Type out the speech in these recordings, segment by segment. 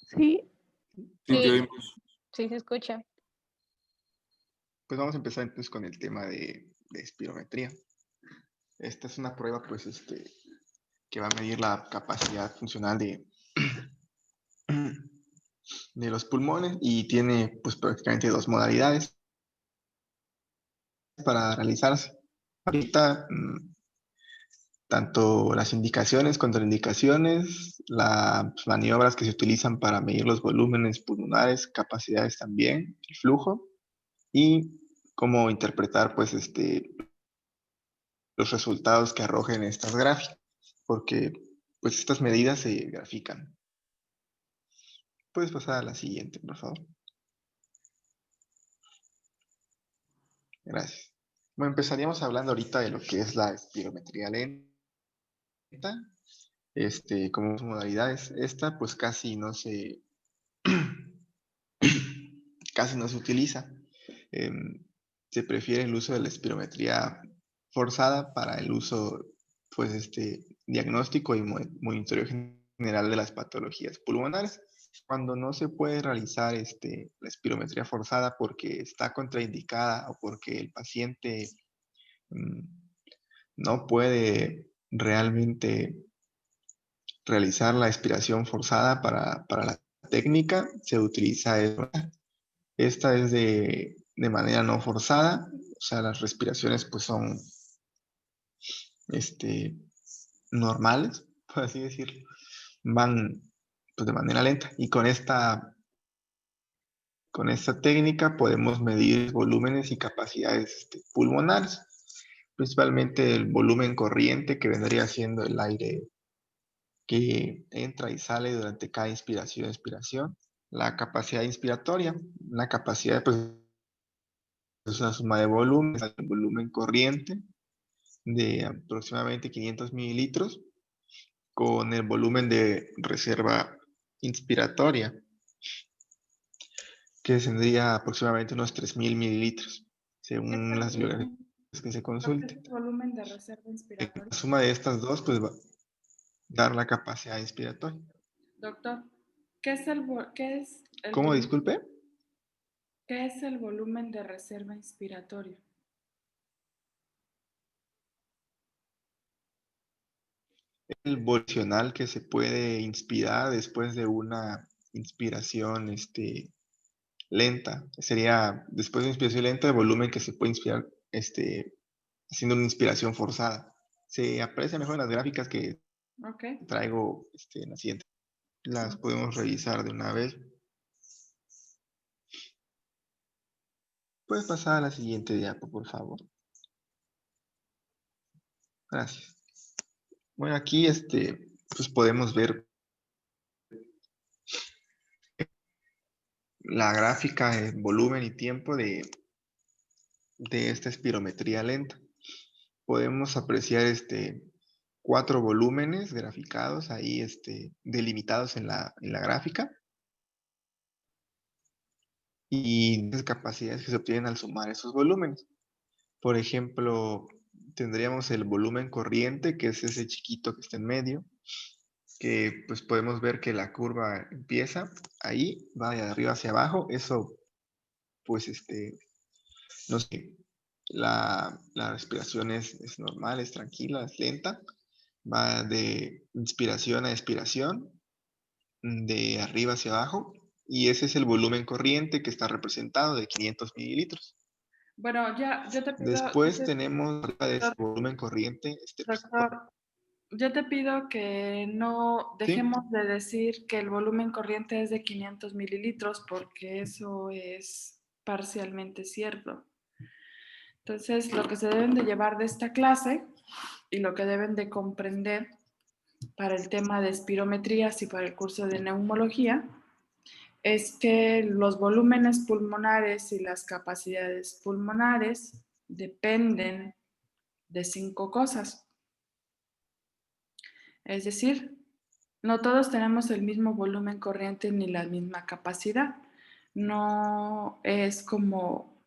Sí, Sí, te Sí, oímos. sí se escucha. Pues vamos a empezar entonces con el tema de espirometría. Esta es una prueba, pues, que va a medir la capacidad funcional de los pulmones y tiene, pues, prácticamente dos modalidades para realizarse. Ahorita, tanto las indicaciones, contraindicaciones, las maniobras que se utilizan para medir los volúmenes pulmonares, capacidades también, el flujo y cómo interpretar, pues, los resultados que arrojen estas gráficas, porque pues estas medidas se grafican. Puedes pasar a la siguiente, por favor. Gracias. Bueno, empezaríamos hablando ahorita de lo que es la espirometría lenta. Como modalidades, esta pues casi no se utiliza. Se prefiere el uso de la espirometría forzada para el uso, pues, diagnóstico y monitoreo general de las patologías pulmonares. Cuando no se puede realizar la espirometría forzada porque está contraindicada o porque el paciente mm, no puede realmente realizar la expiración forzada para la técnica, se utiliza esta es de manera no forzada, o sea, las respiraciones pues son este, normales, por así decirlo, van pues, de manera lenta y con esta técnica podemos medir volúmenes y capacidades pulmonares, principalmente el volumen corriente que vendría siendo el aire que entra y sale durante cada inspiración y expiración, la capacidad inspiratoria, la capacidad pues es una suma de volúmenes, el volumen corriente de aproximadamente 500 mililitros con el volumen de reserva inspiratoria, que tendría aproximadamente unos 3000 mililitros, ¿qué es según el las bibliografías volumen? que se ¿Qué es consulten. el volumen de reserva La inspiratoria? suma de estas dos pues va a dar la capacidad inspiratoria. Doctor, ¿qué es el ¿Cómo, volumen? disculpe? ¿Qué es el volumen de reserva inspiratoria? El volicional que se puede inspirar después de una inspiración lenta. Sería, después de una inspiración lenta, el volumen que se puede inspirar haciendo una inspiración forzada. Se aprecia mejor en las gráficas que Ok. traigo en la siguiente. Las podemos revisar de una vez. Puedes pasar a la siguiente diapo, por favor. Gracias. Bueno, aquí pues podemos ver la gráfica en volumen y tiempo de esta espirometría lenta. Podemos apreciar 4 volúmenes graficados ahí delimitados en la gráfica y las capacidades que se obtienen al sumar esos volúmenes. Por ejemplo, tendríamos el volumen corriente, que es ese chiquito que está en medio, que pues podemos ver que la curva empieza ahí, va de arriba hacia abajo. Eso pues no sé, la respiración es normal, es tranquila, es lenta, va de inspiración a expiración, de arriba hacia abajo, y ese es el volumen corriente que está representado de 500 mililitros. Bueno, ya, yo te pido, Después tenemos arriba de ese doc- volumen corriente, doctor, yo te pido que no ¿sí? dejemos de decir que el volumen corriente es de 500 mililitros porque eso es parcialmente cierto. Entonces, lo que se deben de llevar de esta clase y lo que deben de comprender para el tema de espirometrías y para el curso de neumología es que los volúmenes pulmonares y las capacidades pulmonares dependen de 5 cosas. Es decir, no todos tenemos el mismo volumen corriente ni la misma capacidad. No es como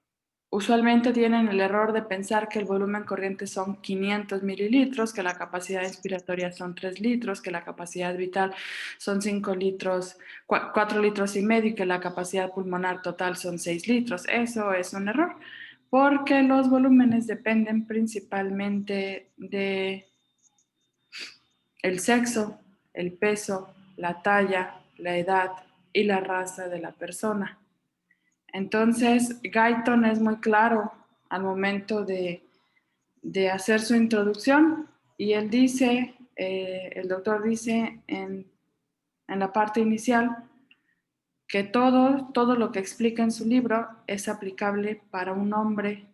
usualmente tienen el error de pensar que el volumen corriente son 500 mililitros, que la capacidad inspiratoria son 3 litros, que la capacidad vital son 5 litros, 4 litros y medio y que la capacidad pulmonar total son 6 litros. Eso es un error, porque los volúmenes dependen principalmente de el sexo, el peso, la talla, la edad y la raza de la persona. Entonces, Guyton es muy claro al momento de hacer su introducción y él dice, el doctor dice en la parte inicial que todo lo que explica en su libro es aplicable para un hombre,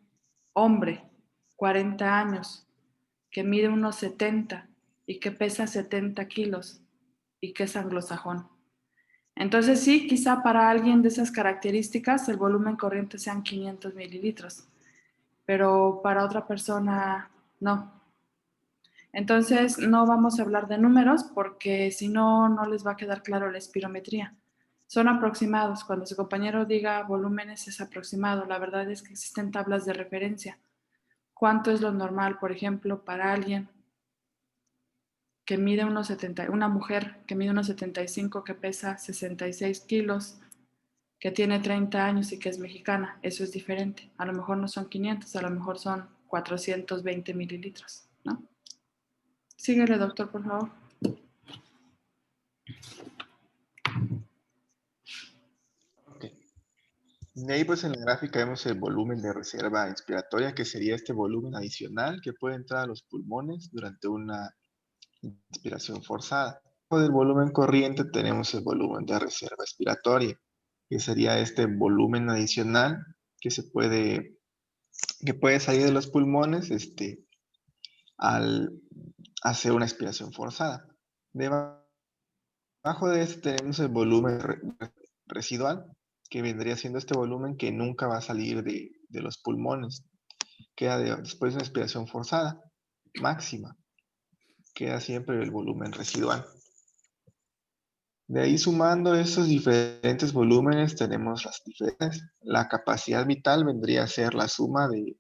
40 años, que mide unos 70 y que pesa 70 kilos y que es anglosajón. Entonces sí, quizá para alguien de esas características el volumen corriente sean 500 mililitros, pero para otra persona no. Entonces no vamos a hablar de números porque si no, no les va a quedar claro la espirometría. Son aproximados. Cuando su compañero diga volúmenes es aproximado. La verdad es que existen tablas de referencia. ¿Cuánto es lo normal, por ejemplo, para alguien que mide unos 70, una mujer que mide unos 75, que pesa 66 kilos, que tiene 30 años y que es mexicana? Eso es diferente. A lo mejor no son 500, a lo mejor son 420 mililitros, ¿no? Síguele, doctor, por favor. Ok. De ahí pues en la gráfica vemos el volumen de reserva inspiratoria, que sería este volumen adicional que puede entrar a los pulmones durante una inspiración forzada. Del volumen corriente tenemos el volumen de reserva expiratoria, que sería este volumen adicional que que puede salir de los pulmones al hacer una expiración forzada. Debajo de este tenemos el volumen residual, que vendría siendo este volumen que nunca va a salir de los pulmones. Queda después de una expiración forzada máxima. Queda siempre el volumen residual. De ahí sumando esos diferentes volúmenes tenemos las diferentes. La capacidad vital vendría a ser la suma de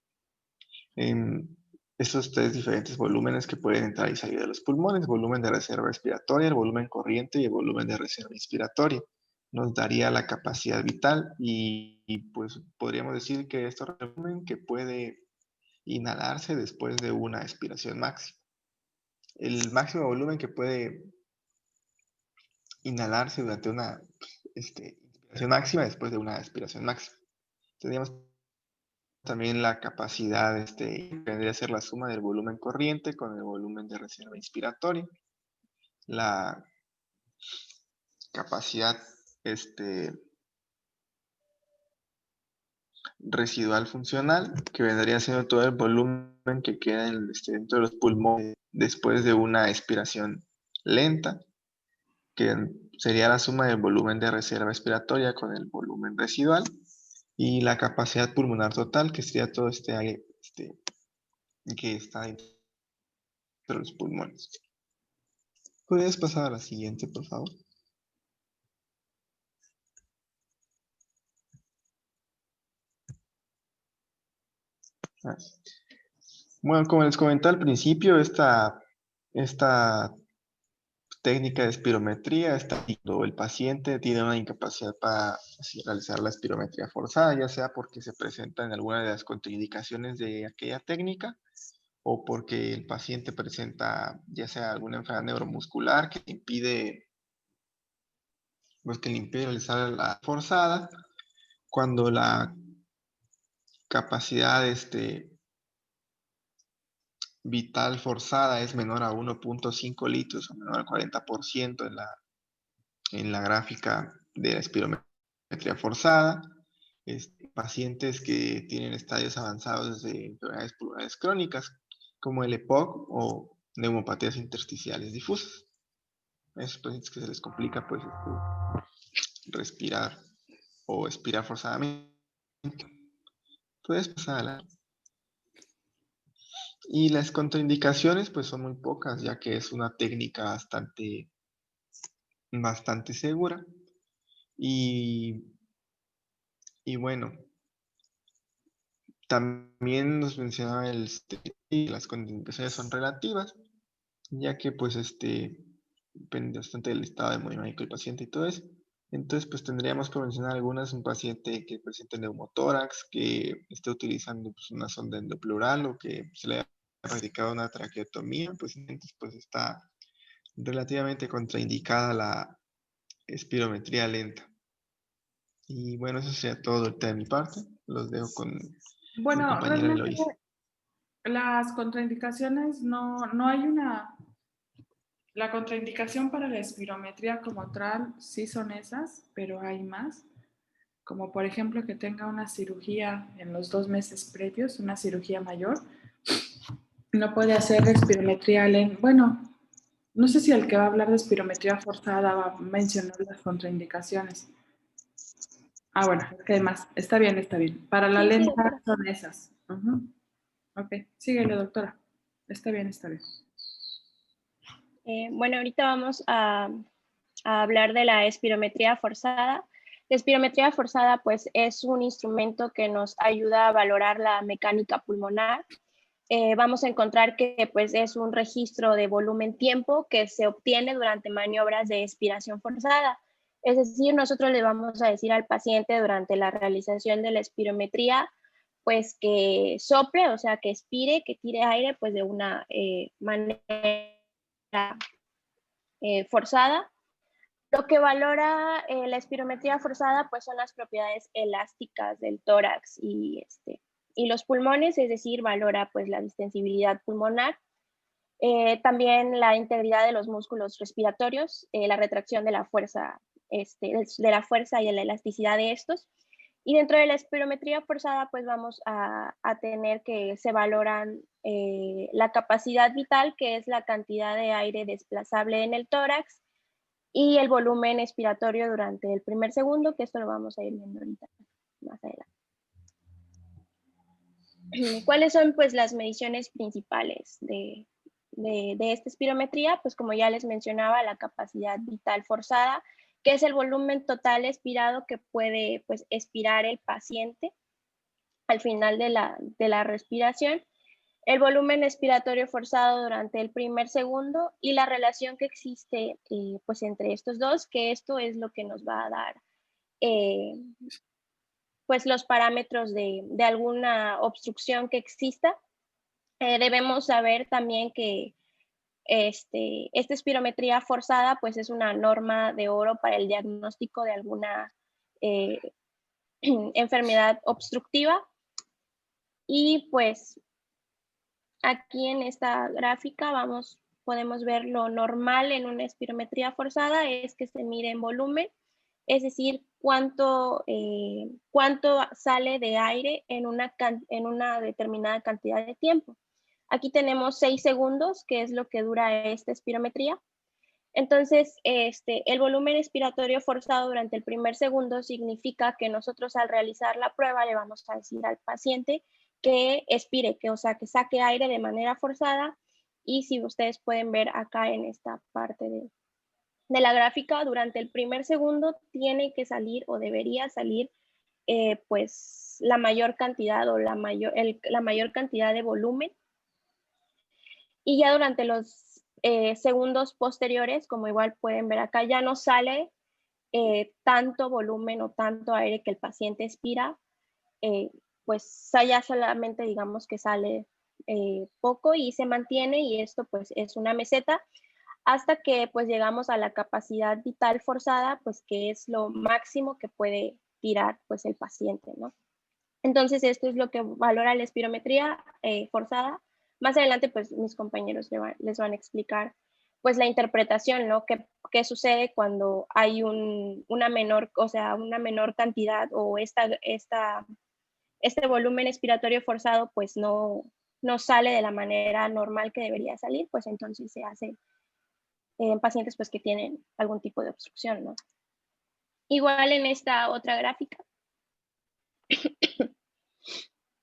esos tres diferentes volúmenes que pueden entrar y salir de los pulmones: volumen de reserva respiratoria, el volumen corriente y el volumen de reserva inspiratoria. Nos daría la capacidad vital pues podríamos decir que esto es el volumen que puede inhalarse después de una expiración máxima. El máximo volumen que puede inhalarse durante una inspiración máxima después de una expiración máxima. Tendríamos también la capacidad, que vendría a ser la suma del volumen corriente con el volumen de reserva inspiratoria. La capacidad residual funcional, que vendría siendo todo el volumen que queda dentro de los pulmones después de una expiración lenta, que sería la suma del volumen de reserva expiratoria con el volumen residual. Y la capacidad pulmonar total, que sería todo este aire que está dentro de los pulmones. ¿Podrías pasar a la siguiente, por favor? Bueno, como les comenté al principio, esta técnica de espirometría está cuando el paciente tiene una incapacidad para realizar la espirometría forzada, ya sea porque se presenta en alguna de las contraindicaciones de aquella técnica o porque el paciente presenta ya sea alguna enfermedad neuromuscular que le impide realizar la forzada. Cuando la capacidad vital forzada es menor a 1.5 litros o menor al 40% en la gráfica de la espirometría forzada. Pacientes que tienen estadios avanzados de enfermedades pulmonares crónicas, como el EPOC o neumopatías intersticiales difusas. A esos pacientes que se les complica pues respirar o expirar forzadamente. Puedes pasar a la... Y las contraindicaciones pues son muy pocas, ya que es una técnica bastante segura. Y bueno, También nos mencionaba y las contraindicaciones son relativas, ya que pues depende bastante del estado hemodinámico del paciente y todo eso. Entonces, pues tendríamos que mencionar algunas: un paciente que presente neumotórax, que esté utilizando pues, una sonda endopleural o que se le haya practicado una traqueotomía, pues entonces pues está relativamente contraindicada la espirometría lenta. Y bueno, eso sería todo ahorita de mi parte. Los dejo con mi Bueno, compañera realmente Eloís. las contraindicaciones no hay una. La contraindicación para la espirometría como tal sí son esas, pero hay más, como por ejemplo que tenga una cirugía en los 2 meses previos, una cirugía mayor. No puede hacer espirometría lenta. Bueno, no sé si el que va a hablar de espirometría forzada va a mencionar las contraindicaciones. Ah, bueno, es que hay más. Está bien, está bien. Para la Sí, sí, lenta doctora. son esas. Ujú. Ok, síguele, doctora. Está bien, está bien. Bueno, ahorita vamos a hablar de la espirometría forzada. La espirometría forzada, pues, es un instrumento que nos ayuda a valorar la mecánica pulmonar. Vamos a encontrar que, pues, es un registro de volumen-tiempo que se obtiene durante maniobras de expiración forzada. Es decir, nosotros le vamos a decir al paciente durante la realización de la espirometría, pues, que sople, o sea, que expire, que tire aire, pues, de una manera forzada. Lo que valora la espirometría forzada, pues son las propiedades elásticas del tórax y los pulmones, es decir, valora pues la distensibilidad pulmonar, también la integridad de los músculos respiratorios, la retracción de la fuerza, de la fuerza y de la elasticidad de estos. Y dentro de la espirometría forzada, pues vamos a tener que se valoran la capacidad vital, que es la cantidad de aire desplazable en el tórax, y el volumen expiratorio durante el primer segundo, que esto lo vamos a ir viendo ahorita más adelante. ¿Cuáles son pues las mediciones principales de esta espirometría? Pues como ya les mencionaba, la capacidad vital forzada, que es el volumen total expirado que puede pues expirar el paciente al final de la respiración, el volumen expiratorio forzado durante el primer segundo y la relación que existe pues entre estos dos, que esto es lo que nos va a dar eh, pues los parámetros de alguna obstrucción que exista. Debemos saber también que esta espirometría forzada pues es una norma de oro para el diagnóstico de alguna eh, enfermedad obstructiva. Y pues aquí en esta gráfica podemos ver lo normal en una espirometría forzada es que se mide en volumen, es decir, cuánto sale de aire en una determinada cantidad de tiempo. Aquí tenemos 6 segundos, que es lo que dura esta espirometría. Entonces, el volumen expiratorio forzado durante el primer segundo significa que nosotros al realizar la prueba le vamos a decir al paciente que expire, o sea, que saque aire de manera forzada. Y si ustedes pueden ver acá en esta parte de la gráfica, durante el primer segundo tiene que salir o debería salir pues la mayor cantidad o la mayor cantidad de volumen. Y ya durante los segundos posteriores, como igual pueden ver acá, ya no sale tanto volumen o tanto aire que el paciente expira, pues ya solamente digamos que sale poco y se mantiene, y esto pues es una meseta hasta que pues llegamos a la capacidad vital forzada, pues que es lo máximo que puede tirar pues el paciente, ¿no? Entonces esto es lo que valora la espirometría forzada. Más adelante pues mis compañeros les van a explicar pues la interpretación, ¿no? ¿Qué sucede cuando hay una menor, o sea, una menor cantidad o este volumen expiratorio forzado pues no sale de la manera normal que debería salir, pues entonces se hace en pacientes pues que tienen algún tipo de obstrucción, ¿no? Igual en esta otra gráfica,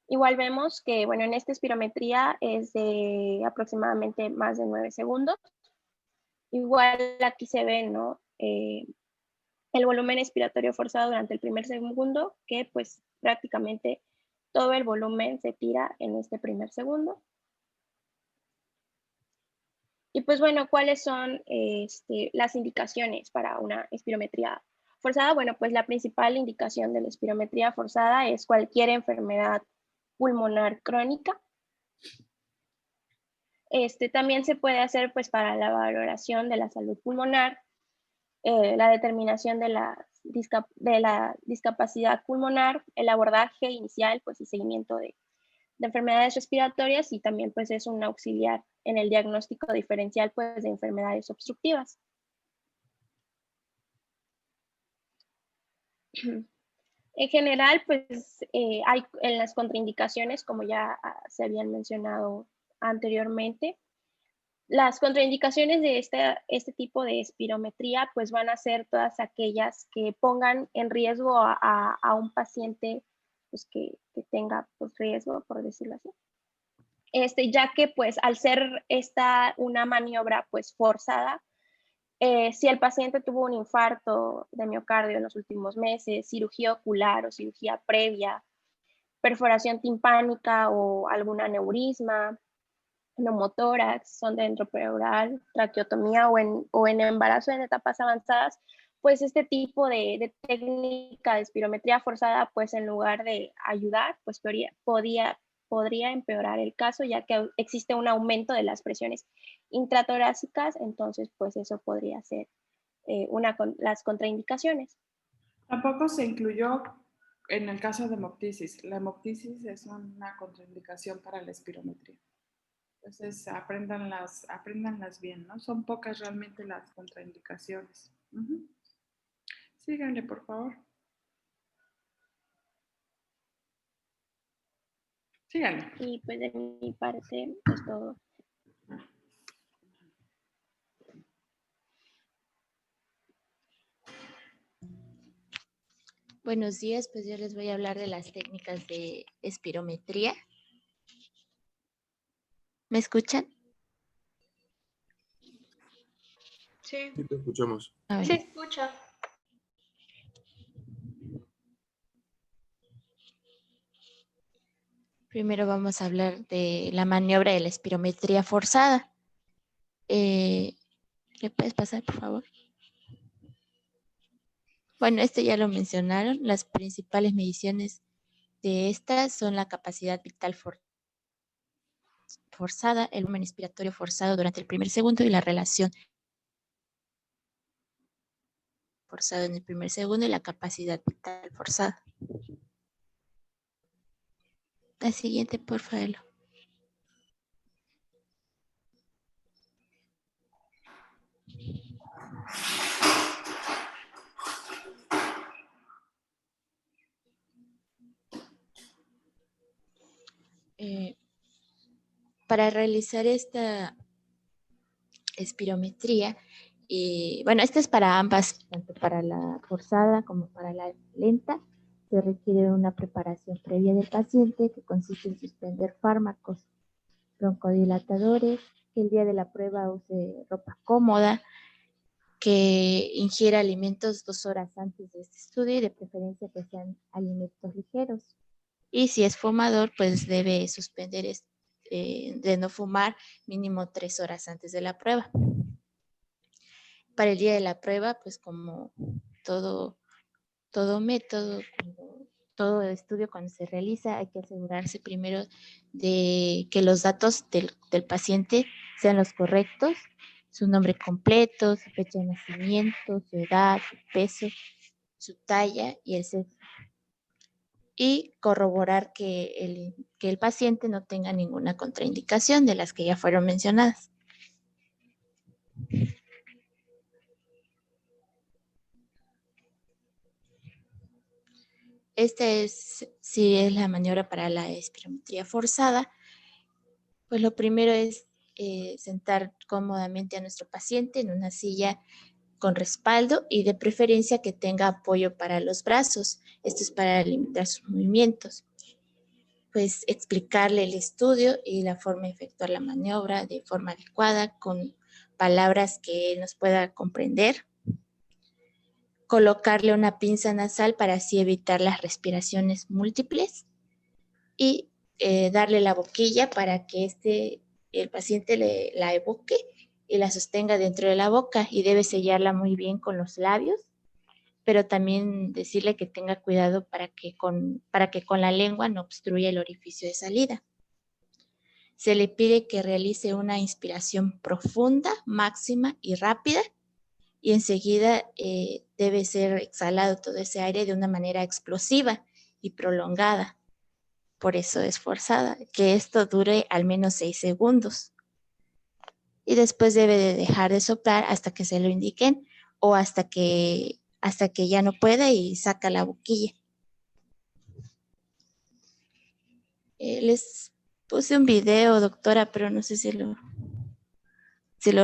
igual vemos que, bueno, en esta espirometría es de aproximadamente más de 9 segundos. Igual aquí se ve, ¿no? El volumen expiratorio forzado durante el primer segundo, que pues prácticamente todo el volumen se tira en este primer segundo. Y pues bueno, ¿cuáles son las indicaciones para una espirometría forzada? Bueno, pues la principal indicación de la espirometría forzada es cualquier enfermedad pulmonar crónica. También se puede hacer pues para la valoración de la salud pulmonar, la determinación de la discapacidad pulmonar, el abordaje inicial pues y seguimiento de enfermedades respiratorias, y también pues es un auxiliar en el diagnóstico diferencial pues de enfermedades obstructivas. En general pues hay en las contraindicaciones, como ya se habían mencionado anteriormente, las contraindicaciones de este tipo de espirometría pues van a ser todas aquellas que pongan en riesgo a un paciente pues, que tenga pues, riesgo, por decirlo así. Ya que pues al ser esta una maniobra pues forzada, si el paciente tuvo un infarto de miocardio en los últimos meses, cirugía ocular o cirugía previa, perforación timpánica o algún aneurisma, neumotórax, sonda endopleural, traqueotomía o en embarazo en etapas avanzadas, pues este tipo de técnica de espirometría forzada, pues en lugar de ayudar, pues podría empeorar el caso, ya que existe un aumento de las presiones intratorácicas, entonces pues eso podría ser las contraindicaciones. Tampoco se incluyó en el caso de hemoptisis. La hemoptisis es una contraindicación para la espirometría. Entonces, apréndanlas bien, ¿no? Son pocas realmente las contraindicaciones. Síganle, por favor. Síganle. Y pues de mi parte es todo. Buenos días, pues yo les voy a hablar de las técnicas de espirometría. ¿Me escuchan? Sí, Sí, te escuchamos. se escucha. Primero vamos a hablar de la maniobra de la espirometría forzada. ¿Le puedes pasar, por favor? Bueno, esto ya lo mencionaron. Las principales mediciones de estas son la capacidad vital forzada, el volumen inspiratorio forzado durante el primer segundo y la relación forzado en el primer segundo y la capacidad vital forzada. La siguiente, por favor. Para realizar esta espirometría, bueno, esta es para ambas, tanto para la forzada como para la lenta. Se requiere una preparación previa del paciente que consiste en suspender fármacos broncodilatadores, que el día de la prueba use ropa cómoda, que ingiera alimentos 2 horas antes de este estudio y de preferencia que sean alimentos ligeros. Y si es fumador, pues debe suspender de no fumar mínimo 3 horas antes de la prueba. Para el día de la prueba, pues como todo método, todo estudio cuando se realiza, hay que asegurarse primero de que los datos del paciente sean los correctos, su nombre completo, su fecha de nacimiento, su edad, su peso, su talla y el sexo. Y corroborar que el paciente no tenga ninguna contraindicación de las que ya fueron mencionadas. Esta sí es la maniobra para la espirometría forzada. Pues lo primero es sentar cómodamente a nuestro paciente en una silla con respaldo y de preferencia que tenga apoyo para los brazos. Esto es para limitar sus movimientos. Pues explicarle el estudio y la forma de efectuar la maniobra de forma adecuada con palabras que nos pueda comprender. Colocarle una pinza nasal para así evitar las respiraciones múltiples. y darle la boquilla para que el paciente la evoque y la sostenga dentro de la boca, y debe sellarla muy bien con los labios, pero también decirle que tenga cuidado para que con la lengua no obstruya el orificio de salida. Se le pide que realice una inspiración profunda, máxima y rápida, y enseguida debe ser exhalado todo ese aire de una manera explosiva y prolongada. Por eso es forzada, que esto dure al menos 6 segundos. Y después debe de dejar de soplar hasta que se lo indiquen o hasta que ya no pueda y saca la boquilla. Les puse un video, doctora, pero no sé si lo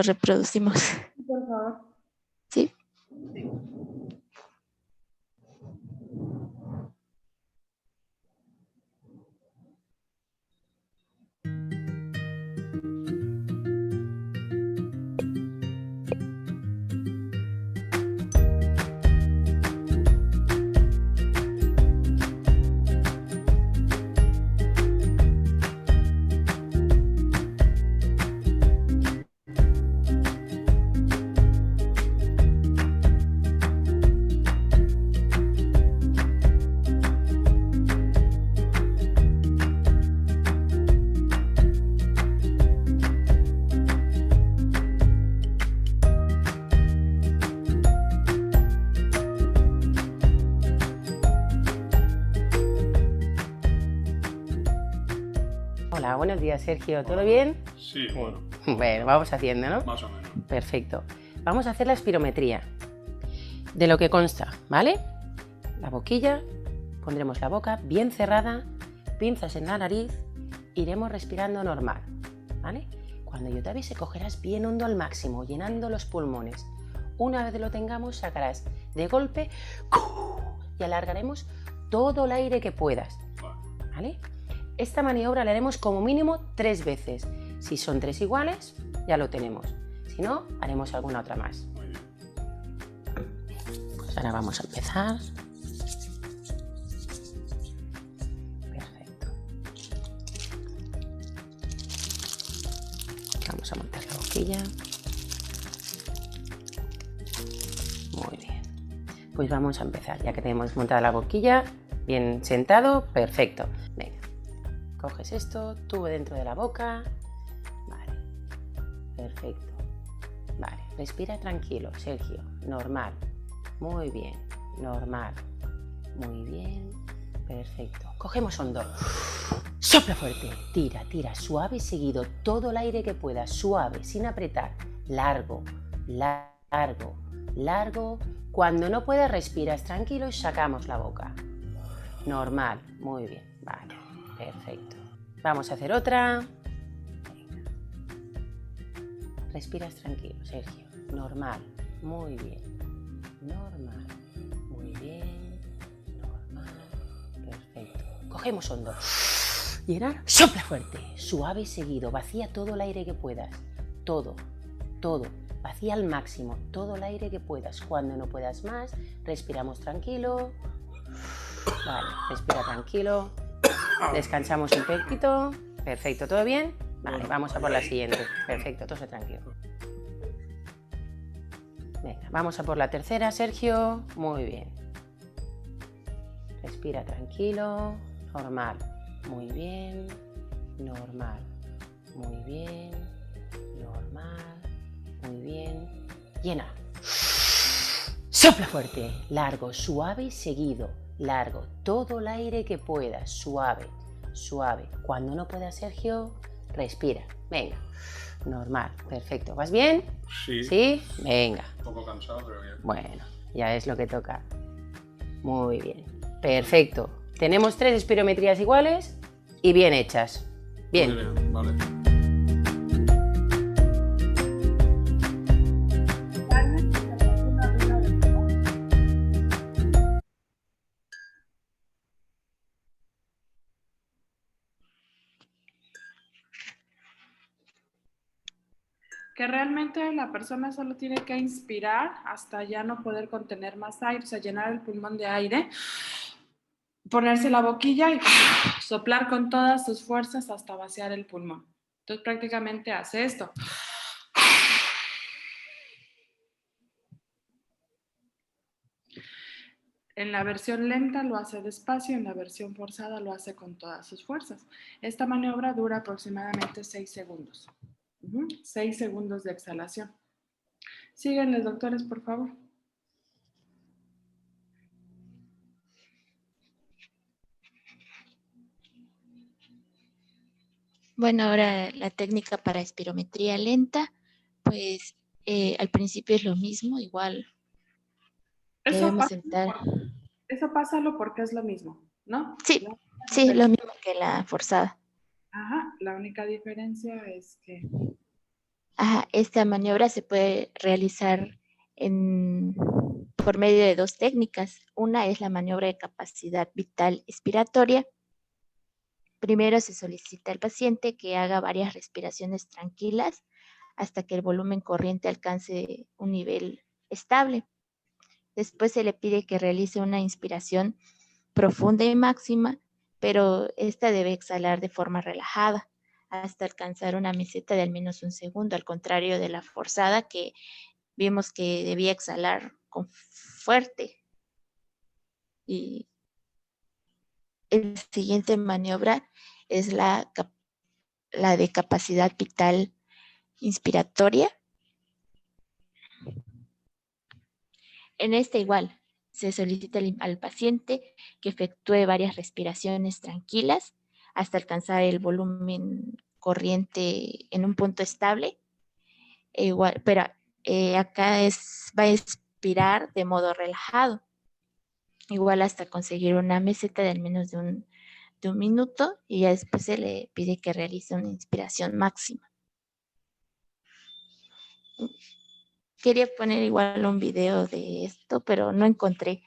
reproducimos. Por favor. ¿Sí? Hola, buenos días, Sergio. ¿Todo bien? Sí, bueno, Bueno, vamos haciendo, ¿no? más o menos. Perfecto. Vamos a hacer la espirometría. De lo que consta, ¿vale? La boquilla, pondremos la boca bien cerrada, pinzas en la nariz, iremos respirando normal, ¿vale? Cuando yo te avise, cogerás bien hondo al máximo, llenando los pulmones. Una vez lo tengamos, sacarás de golpe y alargaremos todo el aire que puedas, ¿vale? Esta maniobra la haremos como mínimo 3 veces. Si son 3 iguales, ya lo tenemos. Si no, haremos alguna otra más. Muy bien. Pues ahora vamos a empezar. Perfecto. Vamos a montar la boquilla. Muy bien. Pues vamos a empezar. Ya que tenemos montada la boquilla, bien sentado, perfecto. Venga. Coges esto, tubo dentro de la boca. Vale. Perfecto. Vale. Respira tranquilo, Sergio. Normal. Muy bien. Normal. Muy bien. Perfecto. Cogemos hondo. Sopla fuerte. Tira, tira. Suave y seguido. Todo el aire que puedas. Suave, sin apretar. Largo. Largo. Largo. Cuando no puedas, respiras tranquilo y sacamos la boca. Normal. Muy bien. Vale. Perfecto. Vamos a hacer otra. Venga. Respiras tranquilo, Sergio. Normal. Muy bien. Normal. Muy bien. Normal. Perfecto. Cogemos hondo. Llenar. Sopla fuerte. Suave y seguido. Vacía todo el aire que puedas. Todo. Todo. Vacía al máximo. Todo el aire que puedas. Cuando no puedas más, respiramos tranquilo. Vale. Respira tranquilo. Descansamos un poquito. Perfecto, ¿todo bien? Vale, vamos a por la siguiente. Perfecto, todo tranquilo. Venga, vamos a por la tercera, Sergio. Muy bien. Respira tranquilo. Normal. Muy bien. Normal. Muy bien. Normal. Muy bien. Llena. Sopla fuerte. Largo, suave y seguido. Largo, todo el aire que puedas, suave, suave. Cuando no puedas, Sergio, respira. Venga, normal, perfecto. ¿Vas bien? Sí. ¿Sí? Venga. Un poco cansado, pero bien. Bueno, ya es lo que toca. Muy bien, perfecto. Tenemos 3 espirometrías iguales y bien hechas. Bien. Muy bien, vale. Que realmente la persona solo tiene que inspirar hasta ya no poder contener más aire, o sea, llenar el pulmón de aire ponerse la boquilla y soplar con todas sus fuerzas hasta vaciar el pulmón. Entonces prácticamente hace esto. En la versión lenta lo hace despacio, en la versión forzada lo hace con todas sus fuerzas. Esta maniobra dura aproximadamente 6 segundos. 6 segundos de exhalación. Síguenles, doctores, por favor. Bueno, ahora la técnica para espirometría lenta, pues al principio es lo mismo, igual debemos sentar. Eso pásalo porque es lo mismo, ¿no? Sí, sí, lo mismo que la forzada. Ajá, la única diferencia es que... Ajá, esta maniobra se puede realizar por medio de dos técnicas. Una es la maniobra de capacidad vital expiratoria. Primero se solicita al paciente que haga varias respiraciones tranquilas hasta que el volumen corriente alcance un nivel estable. Después se le pide que realice una inspiración profunda y máxima, pero esta debe exhalar de forma relajada hasta alcanzar una meseta de al menos un segundo, al contrario de la forzada que vimos que debía exhalar con fuerte. Y la siguiente maniobra es la de capacidad vital inspiratoria. En esta igual se solicita al paciente que efectúe varias respiraciones tranquilas hasta alcanzar el volumen corriente en un punto estable. Igual, pero acá va a expirar de modo relajado, igual hasta conseguir una meseta de al menos de un minuto, y ya después se le pide que realice una inspiración máxima. Quería poner igual un video de esto, pero no encontré.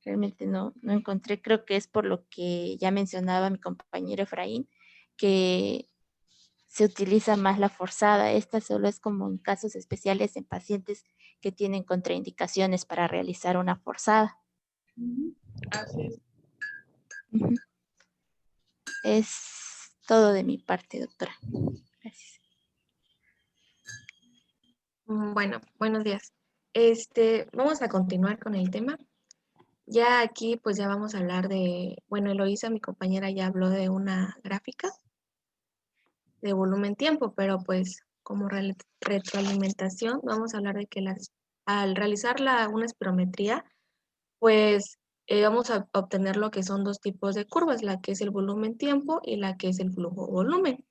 Realmente no encontré. Creo que es por lo que ya mencionaba mi compañero Efraín, que se utiliza más la forzada. Esta solo es como en casos especiales en pacientes que tienen contraindicaciones para realizar una forzada. Así es. Es todo de mi parte, doctora. Gracias. Bueno, buenos días. Vamos a continuar con el tema. Ya aquí, pues ya vamos a hablar de, bueno, Eloisa, mi compañera, ya habló de una gráfica de volumen-tiempo, pero pues como retroalimentación, vamos a hablar de que al realizar una espirometría, pues vamos a obtener lo que son dos tipos de curvas, la que es el volumen-tiempo y la que es el flujo-volumen.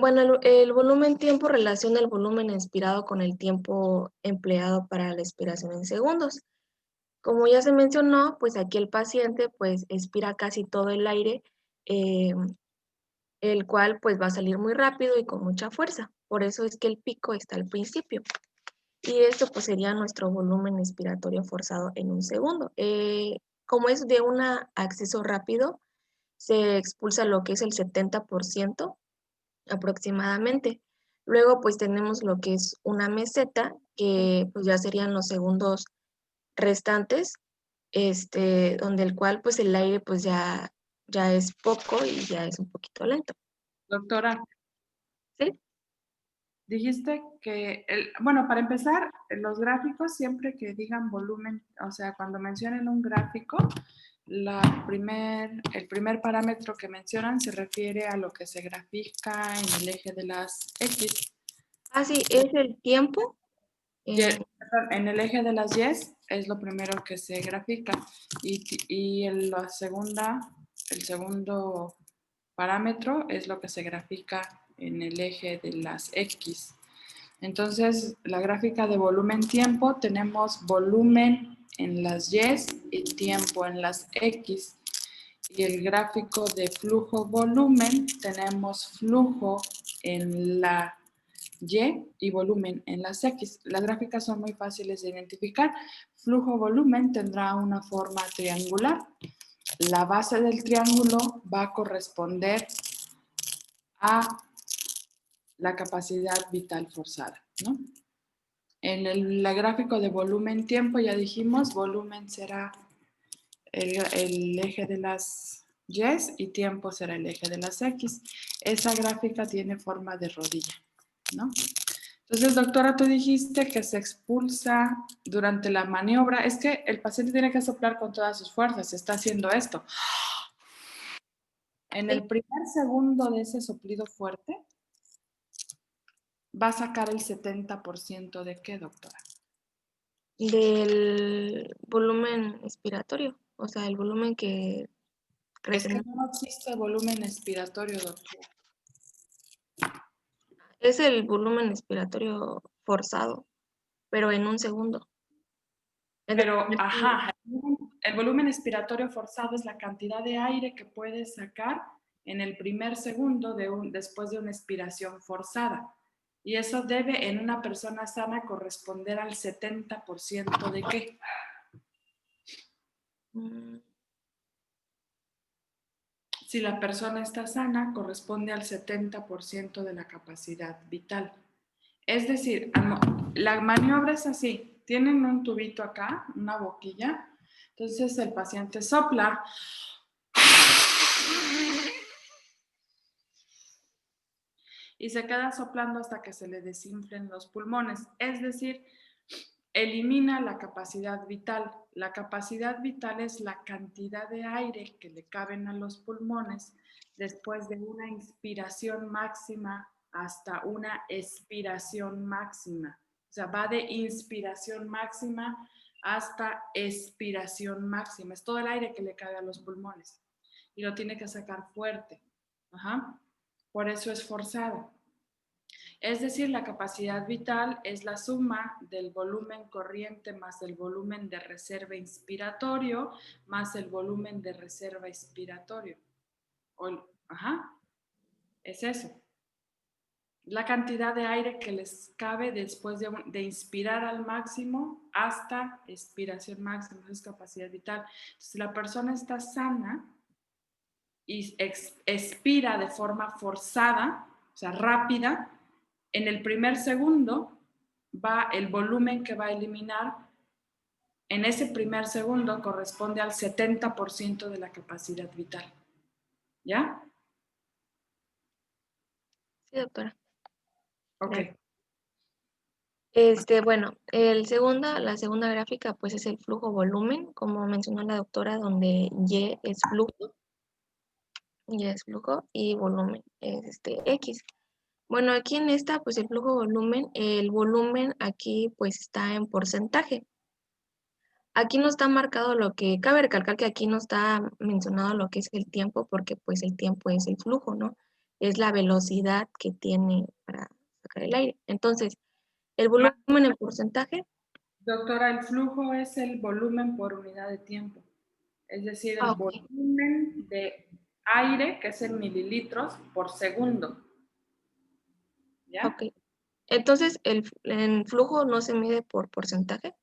Bueno, el volumen-tiempo relaciona el volumen expirado con el tiempo empleado para la expiración en segundos. Como ya se mencionó, pues aquí el paciente pues expira casi todo el aire, el cual pues va a salir muy rápido y con mucha fuerza. Por eso es que el pico está al principio. Y esto pues sería nuestro volumen expiratorio forzado en un segundo. Como es de un acceso rápido, se expulsa lo que es el 70% aproximadamente. Luego pues tenemos lo que es una meseta, que pues ya serían los segundos restantes, donde el cual pues el aire pues ya es poco y ya es un poquito lento. Doctora. ¿Sí? Dijiste que, bueno, para empezar, los gráficos siempre que digan volumen, o sea, cuando mencionen un gráfico, el primer parámetro que mencionan se refiere a lo que se grafica en el eje de las X. Ah, sí, es el tiempo. En el eje de las Y es lo primero que se grafica y el segundo parámetro es lo que se grafica en el eje de las X. Entonces, la gráfica de volumen-tiempo, tenemos volumen en las Y y tiempo en las X. Y el gráfico de flujo-volumen, tenemos flujo en la Y y volumen en las X. Las gráficas son muy fáciles de identificar. Flujo-volumen tendrá una forma triangular. La base del triángulo va a corresponder a la capacidad vital forzada, ¿no? En el gráfico de volumen-tiempo ya dijimos, volumen será el eje de las Y's y tiempo será el eje de las X. Esa gráfica tiene forma de rodilla, ¿no? Entonces, doctora, tú dijiste que se expulsa durante la maniobra. Es que el paciente tiene que soplar con todas sus fuerzas. Se está haciendo esto. En el primer segundo de ese soplido fuerte, va a sacar el 70% de qué, doctora? Del volumen expiratorio, o sea, el volumen que Es que retenemos. no existe volumen expiratorio, doctora. Es el volumen expiratorio forzado, pero en un segundo. Pero, ajá, el volumen expiratorio forzado es la cantidad de aire que puedes sacar en el primer segundo después de una expiración forzada. Y eso debe en una persona sana corresponder al 70% de qué? Si la persona está sana, corresponde al 70% de la capacidad vital. Es decir, la maniobra es así. Tienen un tubito acá, una boquilla. Entonces el paciente sopla. Y se queda soplando hasta que se le desinflen los pulmones. Es decir, elimina la capacidad vital. La capacidad vital es la cantidad de aire que le caben a los pulmones después de una inspiración máxima hasta una expiración máxima. O sea, va de inspiración máxima hasta expiración máxima. Es todo el aire que le cabe a los pulmones. Y lo tiene que sacar fuerte. Ajá. Por eso es forzado. Es decir, la capacidad vital es la suma del volumen corriente más el volumen de reserva inspiratorio más el volumen de reserva expiratorio. Ajá, es eso. La cantidad de aire que les cabe después de inspirar al máximo hasta expiración máxima, eso es capacidad vital. Si la persona está sana y expira de forma forzada, o sea, rápida, en el primer segundo va el volumen que va a eliminar, en ese primer segundo corresponde al 70% de la capacidad vital. ¿Ya? Sí, doctora. Ok. Bueno, la segunda gráfica pues es el flujo volumen, como mencionó la doctora, donde Y es flujo y volumen es X. Bueno, aquí en esta pues el flujo volumen, el volumen aquí pues está en porcentaje. Aquí no está marcado cabe recalcar que aquí no está mencionado lo que es el tiempo, porque pues el tiempo es el flujo, ¿no? Es la velocidad que tiene para sacar el aire. Entonces, el volumen en porcentaje. Doctora, el flujo es el volumen por unidad de tiempo. Es decir, el Ok. volumen de aire, que es en mililitros por segundo. ¿Ya? Ok. Entonces, el flujo no se mide por porcentaje.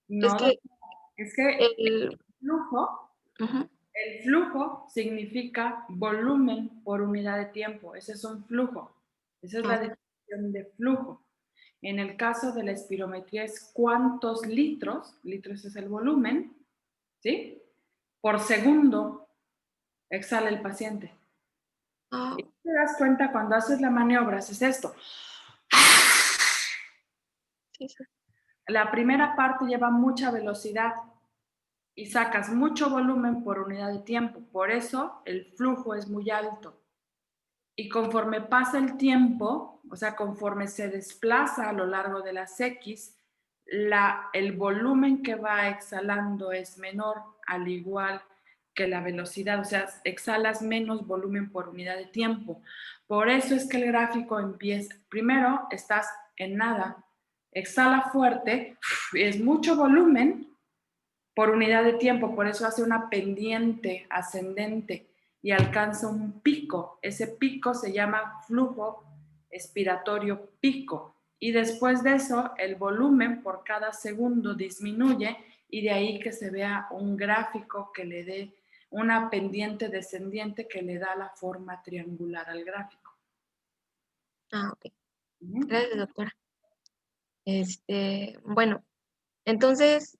No, es que El, flujo, ujú, el flujo significa volumen por unidad de tiempo. Ese es un flujo. Esa es la definición de flujo. En el caso de la espirometría es cuántos litros es el volumen, ¿sí? Por segundo exhala el paciente. Y te das cuenta cuando haces la maniobra, haces esto. sí, sí. La primera parte lleva mucha velocidad y sacas mucho volumen por unidad de tiempo. Por eso el flujo es muy alto. Y conforme pasa el tiempo, o sea, conforme se desplaza a lo largo de las X, el volumen que va exhalando es menor, al igual que la velocidad, o sea, exhalas menos volumen por unidad de tiempo. Por eso es que el gráfico empieza, primero estás en nada, exhala fuerte, es mucho volumen por unidad de tiempo, por eso hace una pendiente ascendente y alcanza un pico. Ese pico se llama flujo expiratorio pico. Y después de eso, el volumen por cada segundo disminuye y de ahí que se vea un gráfico que le dé una pendiente descendiente que le da la forma triangular al gráfico. Ok. Gracias, doctora. Bueno, entonces,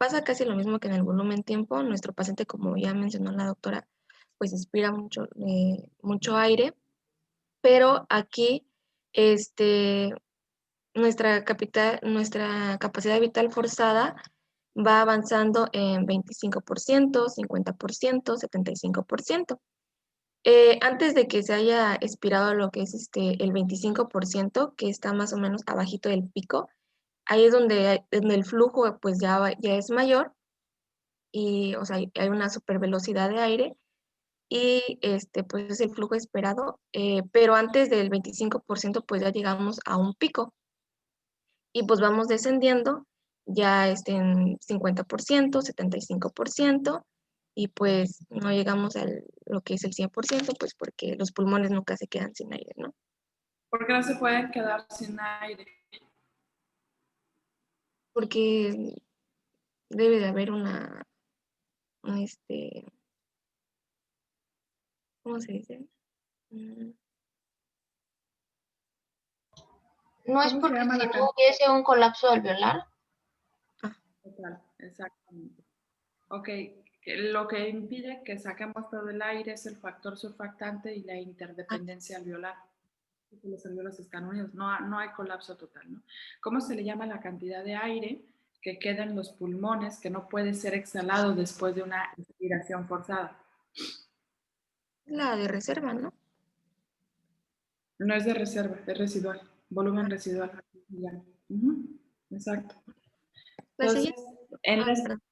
pasa casi lo mismo que en el volumen-tiempo. Nuestro paciente, como ya mencionó la doctora, pues expira mucho aire, pero aquí nuestra capacidad vital forzada va avanzando en 25%, 50%, 75%. Antes de que se haya expirado lo que es el 25%, que está más o menos abajito del pico, ahí es donde el flujo pues ya es mayor y, o sea, hay una super velocidad de aire y pues es el flujo esperado, pero antes del 25% pues ya llegamos a un pico y pues vamos descendiendo ya en 50%, 75% y pues no llegamos a lo que es el 100%, pues porque los pulmones nunca se quedan sin aire, ¿no? ¿Por qué no se pueden quedar sin aire? Porque debe de haber ¿cómo se dice? ¿No es ¿Cómo se porque llama si la no cantidad? hubiese un colapso alveolar? Total, exactamente. Ok, lo que impide que saquemos todo el aire es el factor surfactante y la interdependencia alveolar. Porque los alveolos están unidos, no hay colapso total, ¿no? ¿Cómo se le llama la cantidad de aire que queda en los pulmones que no puede ser exhalado después de una expiración forzada? La de reserva, ¿no? No es de reserva, es residual, volumen residual. Exacto. La Entonces, siguiente. Perdón.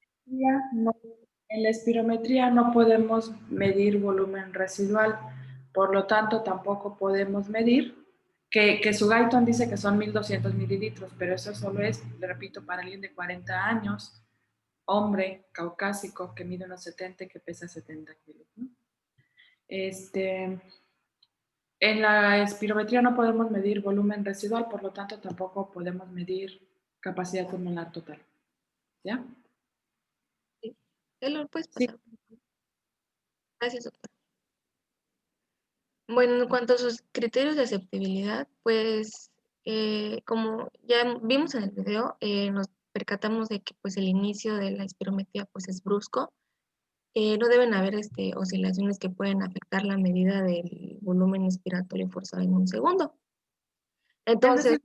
En la espirometría no podemos medir volumen residual, por lo tanto tampoco podemos medir que su Guyton dice que son 1200 mililitros, pero eso solo es, le repito, para alguien de 40 años, hombre, caucásico, que mide unos 70 y que pesa 70 kilos, ¿no? En la espirometría no podemos medir volumen residual, por lo tanto tampoco podemos medir capacidad pulmonar total. ¿Ya? Sí. Lo puedes Sí. pasar. Gracias, doctora. Bueno, en cuanto a sus criterios de aceptabilidad, pues como ya vimos en el video, nos percatamos de que pues el inicio de la espirometría pues es brusco. No deben haber oscilaciones que pueden afectar la medida del volumen expiratorio forzado en un segundo. Entonces,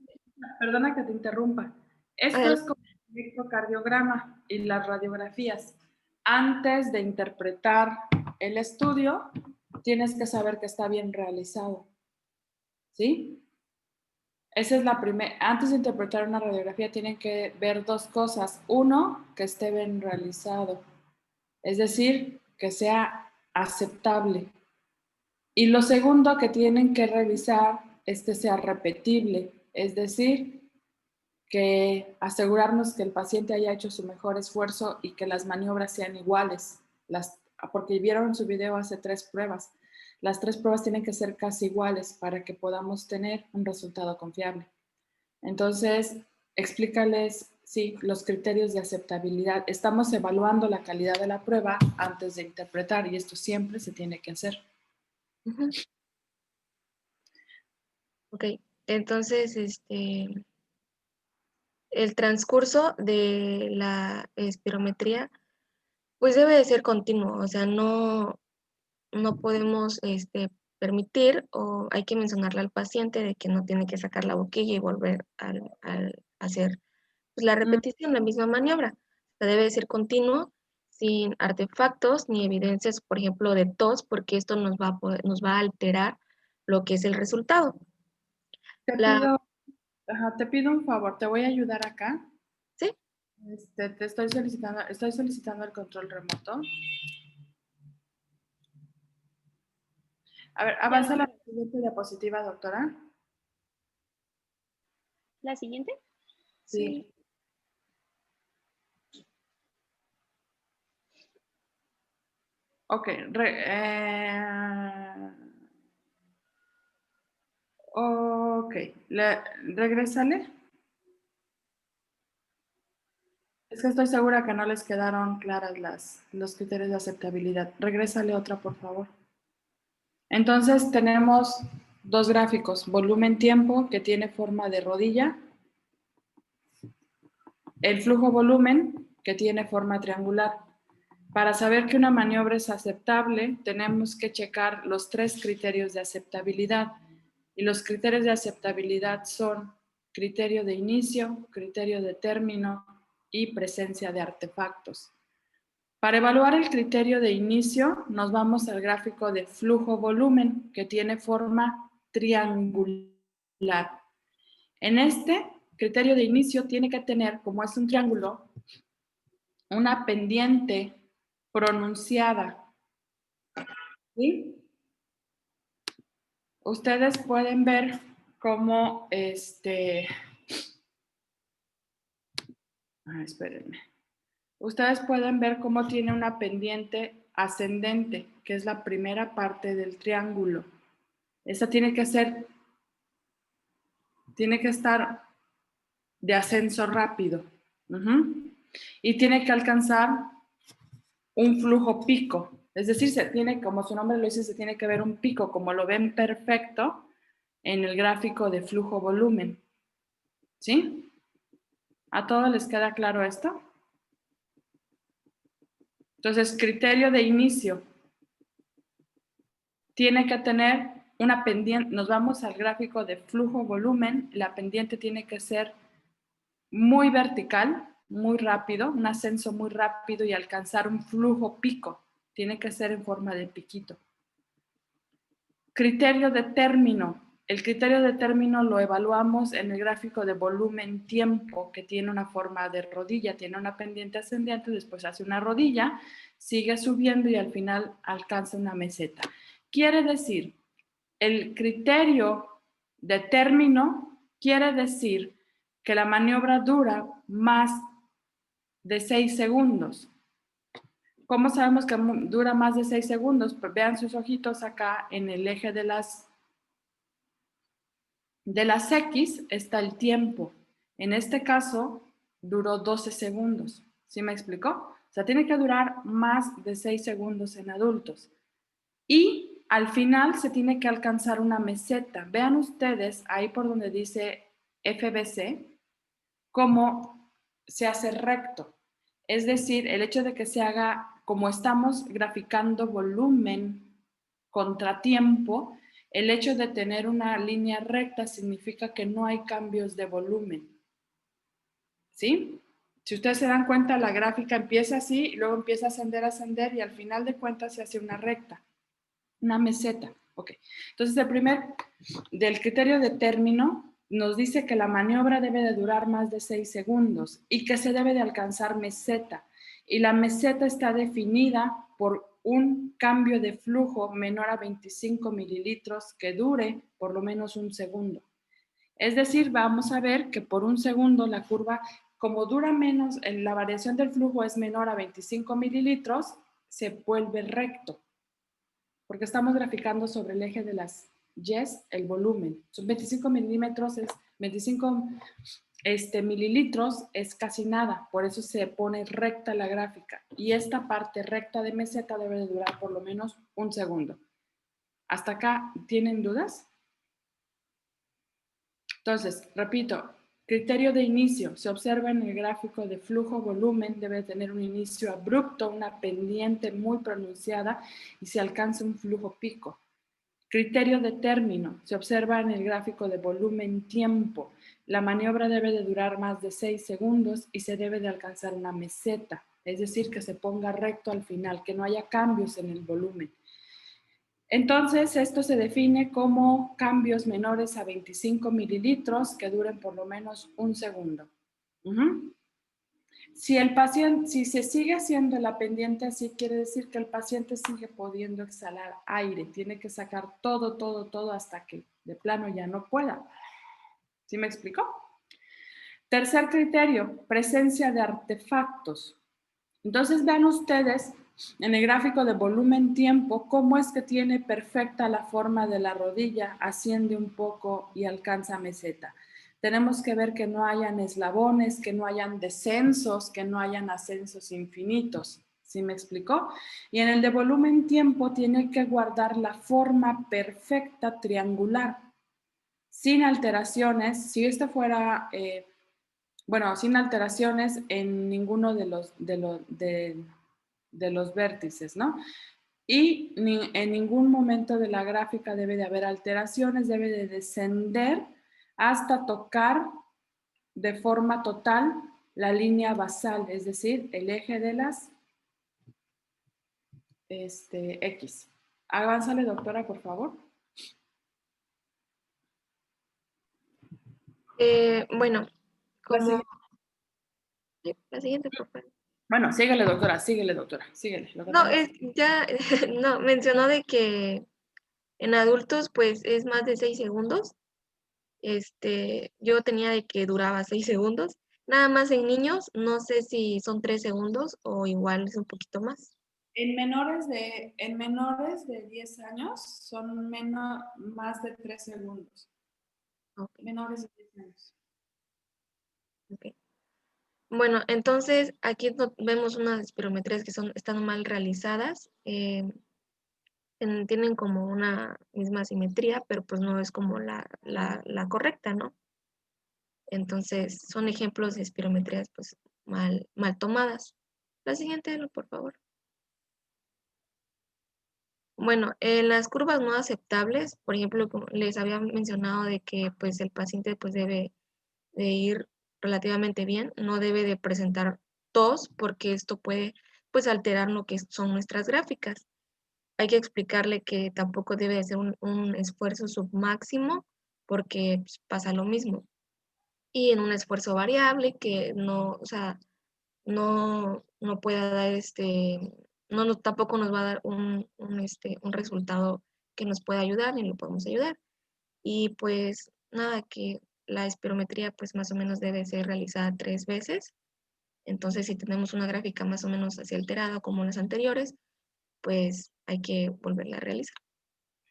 Perdona que te interrumpa. Esto es como el electrocardiograma y las radiografías. Antes de interpretar el estudio, tienes que saber que está bien realizado. ¿Sí? Esa es la primera. Antes de interpretar una radiografía, tienen que ver dos cosas. Uno, que esté bien realizado. Es decir, que sea aceptable. Y lo segundo que tienen que revisar es que sea repetible. Es decir, que asegurarnos que el paciente haya hecho su mejor esfuerzo y que las maniobras sean iguales, porque vieron su video hace 3 pruebas. Las 3 pruebas tienen que ser casi iguales para que podamos tener un resultado confiable. Entonces, explícales, sí, los criterios de aceptabilidad. Estamos evaluando la calidad de la prueba antes de interpretar y esto siempre se tiene que hacer. ok, entonces, el transcurso de la espirometría, pues debe de ser continuo, o sea, no podemos permitir o hay que mencionarle al paciente de que no tiene que sacar la boquilla y volver a hacer pues, la repetición, la misma maniobra. O sea, debe de ser continuo, sin artefactos ni evidencias, por ejemplo, de tos, porque esto nos va a alterar lo que es el resultado. Te pido un favor, te voy a ayudar acá. ¿Sí? Te estoy solicitando el control remoto. A ver, avanza la siguiente diapositiva, doctora. ¿La siguiente? Sí. Ok. Ok. Regrésale. Es que estoy segura que no les quedaron claras los criterios de aceptabilidad. Regrésale otra, por favor. Entonces tenemos 2 gráficos. Volumen-tiempo, que tiene forma de rodilla. El flujo-volumen, que tiene forma triangular. Para saber que una maniobra es aceptable, tenemos que checar los 3 criterios de aceptabilidad. Y los criterios de aceptabilidad son criterio de inicio, criterio de término y presencia de artefactos. Para evaluar el criterio de inicio, nos vamos al gráfico de flujo-volumen, que tiene forma triangular. En este criterio de inicio tiene que tener, como es un triángulo, una pendiente pronunciada. ¿Sí? Ustedes pueden ver cómo espérenme. Ustedes pueden ver cómo tiene una pendiente ascendente, que es la primera parte del triángulo. Esa tiene que estar de ascenso rápido. Y tiene que alcanzar un flujo pico. Es decir, como su nombre lo dice, se tiene que ver un pico, como lo ven perfecto en el gráfico de flujo-volumen. ¿Sí? ¿A todos les queda claro esto? Entonces, criterio de inicio. Tiene que tener una pendiente, nos vamos al gráfico de flujo-volumen, la pendiente tiene que ser muy vertical, muy rápido, un ascenso muy rápido y alcanzar un flujo pico. Tiene que ser en forma de piquito. Criterio de término. El criterio de término lo evaluamos en el gráfico de volumen-tiempo, que tiene una forma de rodilla, tiene una pendiente ascendente, después hace una rodilla, sigue subiendo y al final alcanza una meseta. Quiere decir, el criterio de término quiere decir que la maniobra dura más de 6 segundos. ¿Cómo sabemos que dura más de 6 segundos? Pues vean sus ojitos acá en el eje de las X está el tiempo. En este caso, duró 12 segundos. ¿Sí me explicó? O sea, tiene que durar más de 6 segundos en adultos. Y al final se tiene que alcanzar una meseta. Vean ustedes ahí por donde dice FBC, cómo se hace recto. Es decir, el hecho de que se haga, como estamos graficando volumen contra tiempo, el hecho de tener una línea recta significa que no hay cambios de volumen. ¿Sí? Si ustedes se dan cuenta, la gráfica empieza así, y luego empieza a ascender y al final de cuentas se hace una recta, una meseta. Ok. Entonces, del criterio de término, nos dice que la maniobra debe de durar más de 6 segundos y que se debe de alcanzar meseta. Y la meseta está definida por un cambio de flujo menor a 25 mililitros que dure por lo menos un segundo. Es decir, vamos a ver que por un segundo la curva, como dura menos, la variación del flujo es menor a 25 mililitros, se vuelve recto. Porque estamos graficando sobre el eje de las Y's el volumen. Son 25 milímetros, 25 mililitros es casi nada, por eso se pone recta la gráfica. Y esta parte recta de meseta debe de durar por lo menos un segundo. ¿Hasta acá tienen dudas? Entonces, repito, criterio de inicio. Se observa en el gráfico de flujo-volumen, debe tener un inicio abrupto, una pendiente muy pronunciada y se alcanza un flujo pico. Criterio de término. Se observa en el gráfico de volumen-tiempo. La maniobra debe de durar más de 6 segundos y se debe de alcanzar una meseta, es decir, que se ponga recto al final, que no haya cambios en el volumen. Entonces, esto se define como cambios menores a 25 mililitros que duren por lo menos un segundo. Si se sigue haciendo la pendiente así, quiere decir que el paciente sigue pudiendo exhalar aire. Tiene que sacar todo hasta que de plano ya no pueda. ¿Sí me explicó? Tercer criterio, presencia de artefactos. Entonces, vean ustedes en el gráfico de volumen-tiempo cómo es que tiene perfecta la forma de la rodilla, asciende un poco y alcanza meseta. Tenemos que ver que no hayan eslabones, que no hayan descensos, que no hayan ascensos infinitos. ¿Sí me explicó? Y en el de volumen-tiempo tiene que guardar la forma perfecta triangular, sin alteraciones. Si esta fuera bueno, sin alteraciones en ninguno de los vértices, ¿no? Y en ningún momento de la gráfica debe de haber alteraciones, debe de descender hasta tocar de forma total la línea basal, es decir, el eje de las X. Avánzale, doctora, por favor. Bueno, La como... siguiente. La siguiente, por favor. Bueno, síguele, doctora, síguele. Lo que No, tengas. ya no, mencionó de que en adultos pues es más de 6 segundos. Yo tenía de que duraba 6 segundos. Nada más en niños, no sé si son 3 segundos o igual es un poquito más. En menores de 10 años son más de 3 segundos. Ok, Menores de 10 años. ok. Bueno, entonces aquí vemos unas espirometrías que están mal realizadas. Tienen como una misma simetría, pero pues no es como la correcta, ¿no? Entonces son ejemplos de espirometrías pues mal tomadas. La siguiente, por favor. Bueno, en las curvas no aceptables, por ejemplo, como les había mencionado de que pues el paciente pues debe de ir relativamente bien, no debe de presentar tos porque esto puede pues alterar lo que son nuestras gráficas. Hay que explicarle que tampoco debe de ser un esfuerzo submáximo porque pues, pasa lo mismo. Y en un esfuerzo variable que no, o sea, no pueda dar tampoco nos va a dar un resultado que nos pueda ayudar ni lo podemos ayudar. Y pues nada, que la espirometría pues más o menos debe ser realizada 3 veces. Entonces si tenemos una gráfica más o menos así alterada como las anteriores, pues hay que volverla a realizar.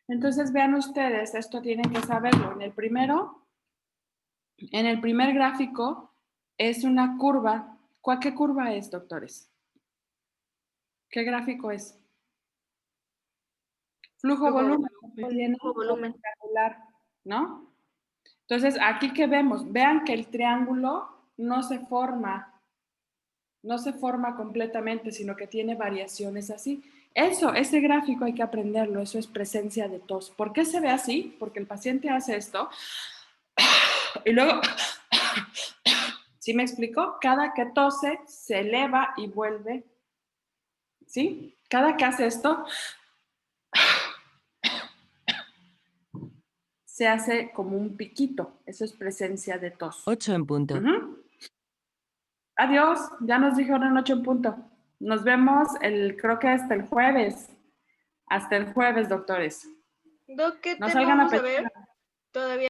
Entonces vean ustedes, esto tienen que saberlo. En el primer gráfico es una curva. ¿Qué curva es, doctores? ¿Qué gráfico es? Flujo-volumen. Tiene Volumen. rectangular, ¿no? Entonces, aquí que vemos, vean que el triángulo no se forma completamente, sino que tiene variaciones así. Ese gráfico hay que aprenderlo, eso es presencia de tos. ¿Por qué se ve así? Porque el paciente hace esto y luego, ¿sí me explico? Cada que tose se eleva y vuelve, ¿sí? Cada que hace esto, se hace como un piquito, eso es presencia de tos. 8 en punto. Adiós, ya nos dijeron 8 en punto. Nos vemos creo que hasta el jueves. Hasta el jueves, doctores. Doc, ¿qué No tema salgan a vamos a pelear. ver? Todavía